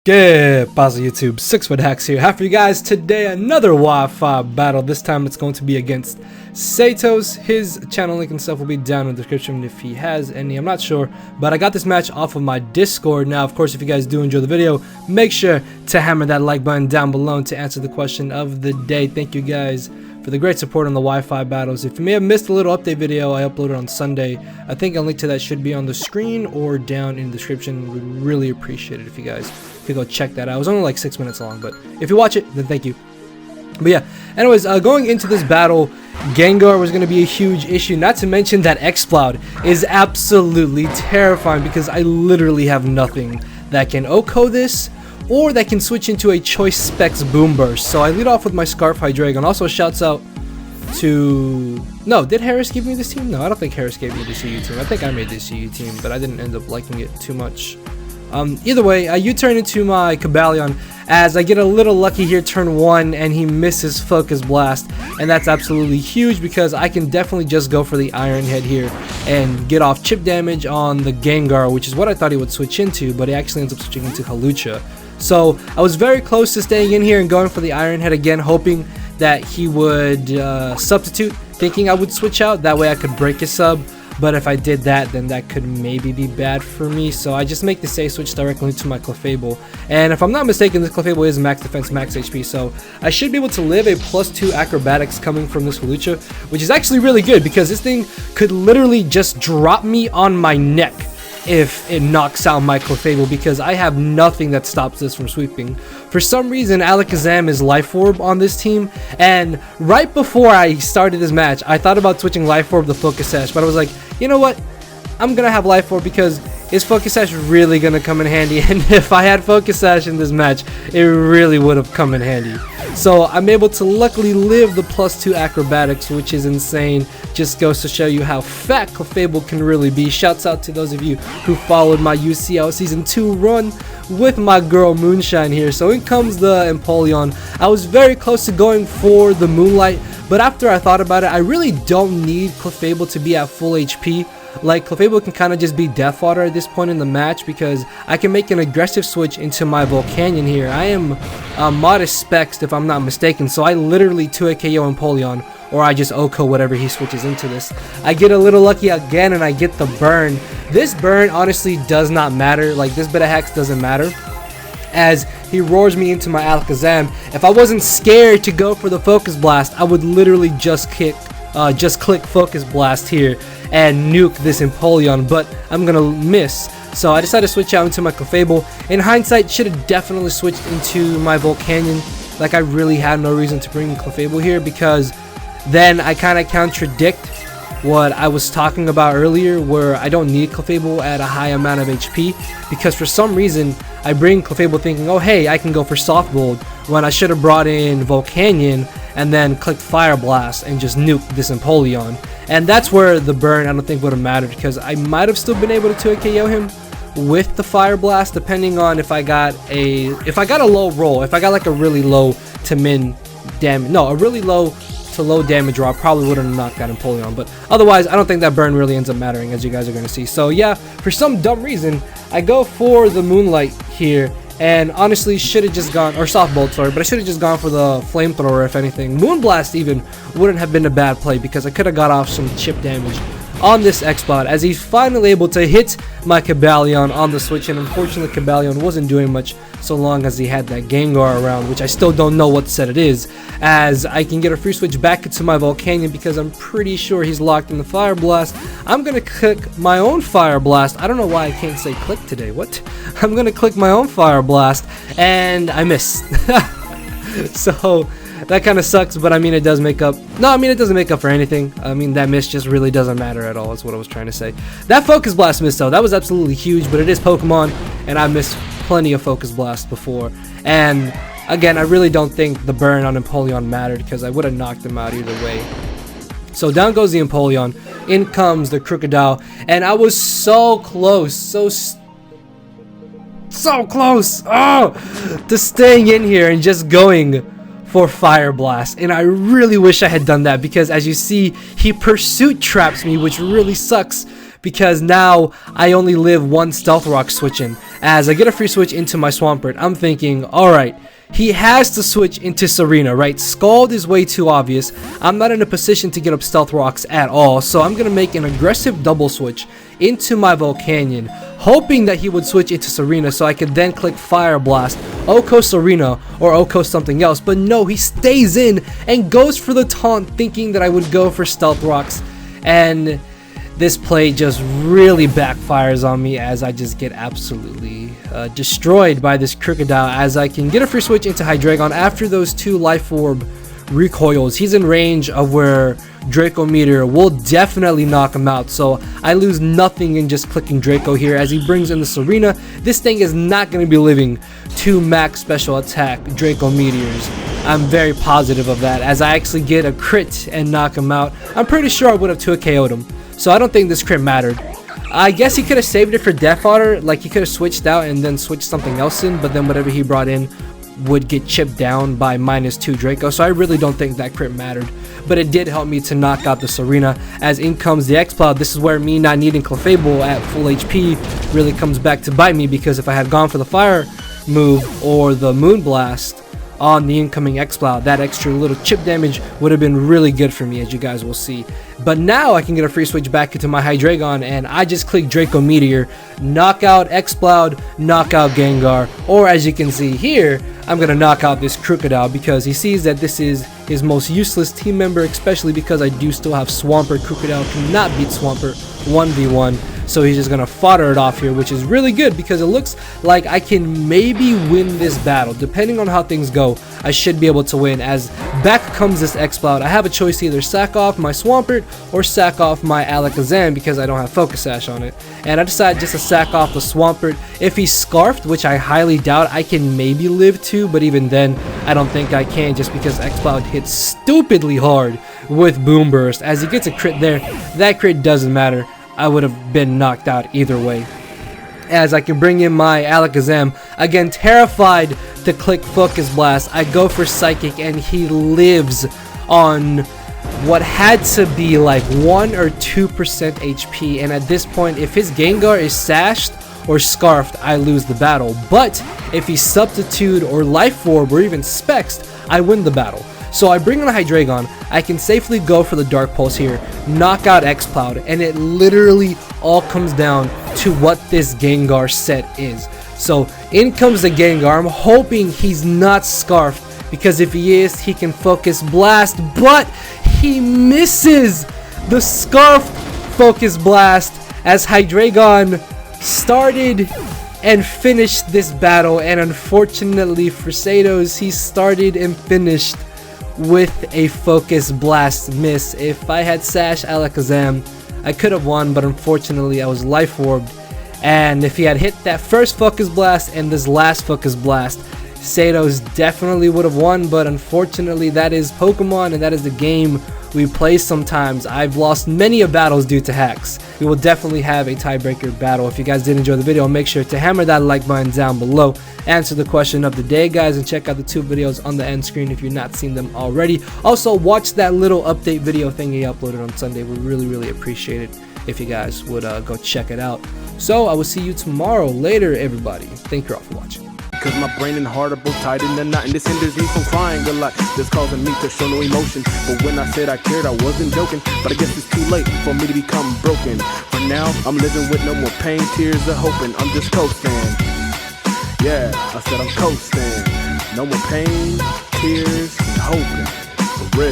¿Qué pasa YouTube? 6fthax here. Have for you guys today another Wi-Fi battle. This time it's going to be against Saitoz. His channel link and stuff will be down in the description if he has any. I'm not sure, but I got this match off of my Discord. Now, of course, if you guys do enjoy the video, make sure to hammer that like button down below to answer the question of the day. Thank you guys for the great support on the Wi-Fi battles. If you may have missed a little update video I uploaded on Sunday, I think a link to that should be on the screen or down in the description. Would really appreciate it if you guys could go check that out. It was only like 6 minutes long, but if you watch it, then thank you. But yeah, anyways, going into this battle, Gengar was going to be a huge issue, not to mention that Exploud is absolutely terrifying because I literally have nothing that can OHKO this or that can switch into a Choice Specs Boom Burst. So I lead off with my Scarf Hydreigon. Also shouts out to... No, did Harris give me this team? No, I don't think Harris gave me the CU team. I think I made the CU team, but I didn't end up liking it too much. Either way, I U-turn into my Cobalion as I get a little lucky here turn 1 and he misses Focus Blast, and that's absolutely huge because I can definitely just go for the Iron Head here and get off chip damage on the Gengar, which is what I thought he would switch into, but he actually ends up switching into Hawlucha. So I was very close to staying in here and going for the Iron Head again, hoping that he would substitute, thinking I would switch out, that way I could break his sub. But if I did that, then that could maybe be bad for me. So I just make the safe switch directly to my Clefable. And if I'm not mistaken, this Clefable is max defense, max HP. So I should be able to live a +2 acrobatics coming from this Hawlucha, which is actually really good because this thing could literally just drop me on my neck if it knocks out my Clefable, because I have nothing that stops this from sweeping. For some reason, Alakazam is Life Orb on this team, and right before I started this match, I thought about switching Life Orb to Focus Sash, but I was like, you know what? I'm gonna have Life Orb because is Focus Sash really gonna come in handy? And if I had Focus Sash in this match, it really would have come in handy. So I'm able to luckily live the +2 acrobatics, which is insane. Just goes to show you how fat Clefable can really be. Shouts out to those of you who followed my UCL Season 2 run with my girl Moonshine here. So in comes the Empoleon. I was very close to going for the Moonlight, but after I thought about it, I really don't need Clefable to be at full HP. Like, Clefable can kind of just be death fodder at this point in the match because I can make an aggressive switch into my Volcanion here. I am modest specs if I'm not mistaken, so I literally 2-hit KO Empoleon, or I just OHKO whatever he switches into this. I get a little lucky again and I get the burn. This burn honestly does not matter. Like, this bit of hex doesn't matter as he roars me into my Alakazam. If I wasn't scared to go for the Focus Blast, I would literally just click Focus Blast here and nuke this Empoleon, but I'm gonna miss. So I decided to switch out into my Clefable. In hindsight, should have definitely switched into my Volcanion. Like, I really had no reason to bring Clefable here because then I kind of contradict what I was talking about earlier, where I don't need Clefable at a high amount of HP because for some reason I bring Clefable thinking, oh hey, I can go for Soft Mold, when I should have brought in Volcanion and then clicked Fire Blast and just nuked this Empoleon. And that's where the burn I don't think would have mattered because I might have still been able to 2-hit KO him with the Fire Blast depending on if I got a low roll. If I got like a really low to min damage, no, a really low to low damage roll, I probably would have knocked that Empoleon, but otherwise I don't think that burn really ends up mattering, as you guys are going to see. So yeah, for some dumb reason I go for the Moonlight here, and honestly should have just gone, or Soft Bolt, sorry, but I should have just gone for the Flamethrower if anything. Moonblast even wouldn't have been a bad play because I could have got off some chip damage on this Exploud as he's finally able to hit my Cobalion on the switch, and unfortunately Cobalion wasn't doing much so long as he had that Gengar around, which I still don't know what set it is, as I can get a free switch back into my Volcanion because I'm pretty sure he's locked in the Fire Blast. I'm gonna click my own Fire Blast. I don't know why I can't say click today. What? I'm gonna click my own Fire Blast and I miss. So that kind of sucks, but I mean it does make up. No, I mean it doesn't make up for anything. I mean that miss just really doesn't matter at all, is what I was trying to say. That Focus Blast miss though, that was absolutely huge, but it is Pokemon and I missed plenty of Focus Blast before. And again, I really don't think the burn on Empoleon mattered because I would have knocked him out either way. So down goes the Empoleon, in comes the Crocodile, and I was so close, so close to staying in here and just going for Fire Blast, and I really wish I had done that because as you see, he pursuit traps me, which really sucks because now I only live one Stealth Rock switch in. As I get a free switch into my Swampert, I'm thinking, alright, he has to switch into Serena, right? Scald is way too obvious. I'm not in a position to get up Stealth Rocks at all, so I'm going to make an aggressive double switch into my Volcanion, hoping that he would switch into Serena so I could then click Fire Blast, Oko Serena, or Oko something else. But no, he stays in and goes for the taunt, thinking that I would go for Stealth Rocks, and this play just really backfires on me as I just get absolutely destroyed by this Crocodile, as I can get a free switch into Hydreigon after those two Life Orb recoils. He's in range of where Draco Meteor will definitely knock him out, so I lose nothing in just clicking Draco here as he brings in the Serena. This thing is not going to be living to max special attack Draco Meteors. I'm very positive of that, as I actually get a crit and knock him out. I'm pretty sure I would have 2KO'd him, so I don't think this crit mattered. I guess he could have saved it for Death Otter, like he could have switched out and then switched something else in, but then whatever he brought in would get chipped down by -2 Draco, so I really don't think that crit mattered. But it did help me to knock out the Serena, as in comes the Exploud. This is where me not needing Clefable at full HP really comes back to bite me, because if I had gone for the Fire move or the Moon Blast on the incoming Exploud, that extra little chip damage would have been really good for me, as you guys will see. But now I can get a free switch back into my Hydreigon, and I just click Draco Meteor, knock out Exploud, knock out Gengar, or as you can see here, I'm going to knock out this Crocodile because he sees that this is his most useless team member, especially because I do still have Swampert. Crocodile cannot beat Swampert 1v1. So he's just going to fodder it off here, which is really good because it looks like I can maybe win this battle. Depending on how things go, I should be able to win, as back comes this Exploud. I have a choice to either sack off my Swampert or sack off my Alakazam because I don't have Focus Sash on it. And I decided just to sack off the Swampert. If he's Scarfed, which I highly doubt, I can maybe live to, but even then, I don't think I can, just because Exploud hits stupidly hard with Boom Burst. As he gets a crit there, that crit doesn't matter. I would have been knocked out either way. As I can bring in my Alakazam, again terrified to click Focus Blast, I go for Psychic and he lives on what had to be like 1 or 2% HP, and at this point, if his Gengar is sashed or scarfed, I lose the battle. But if he's Substitute or Life Orb or even Spexed, I win the battle. So I bring in a Hydreigon, I can safely go for the Dark Pulse here, knock out Exploud, and it literally all comes down to what this Gengar set is. So in comes the Gengar. I'm hoping he's not Scarfed, because if he is, he can Focus Blast, but he misses the Scarfed Focus Blast as Hydreigon started and finished this battle. And unfortunately for Saitoz, he started and finished with a Focus Blast miss. If I had Sash Alakazam, I could have won, but unfortunately I was Life Orbed. And if he had hit that first Focus Blast and this last Focus Blast, Saitoz definitely would have won, but unfortunately that is Pokemon and that is the game we play sometimes. I've lost many of battles due to hacks. We will definitely have a tiebreaker battle. If you guys did enjoy the video, make sure to hammer that like button down below. Answer the question of the day, guys, and check out the 2 videos on the end screen if you've not seen them already. Also, watch that little update video thing he uploaded on Sunday. We really appreciate it if you guys would go check it out. So I will see you tomorrow. Later, everybody. Thank you all for watching. Cause my brain and heart are both tied in a knot, and this hinders me from crying a lot. This causing me to show no emotion, but when I said I cared, I wasn't joking. But I guess it's too late for me to become broken. For now, I'm living with no more pain, tears of hoping. I'm just coasting. Yeah, I said I'm coasting. No more pain, tears, and hoping. For real.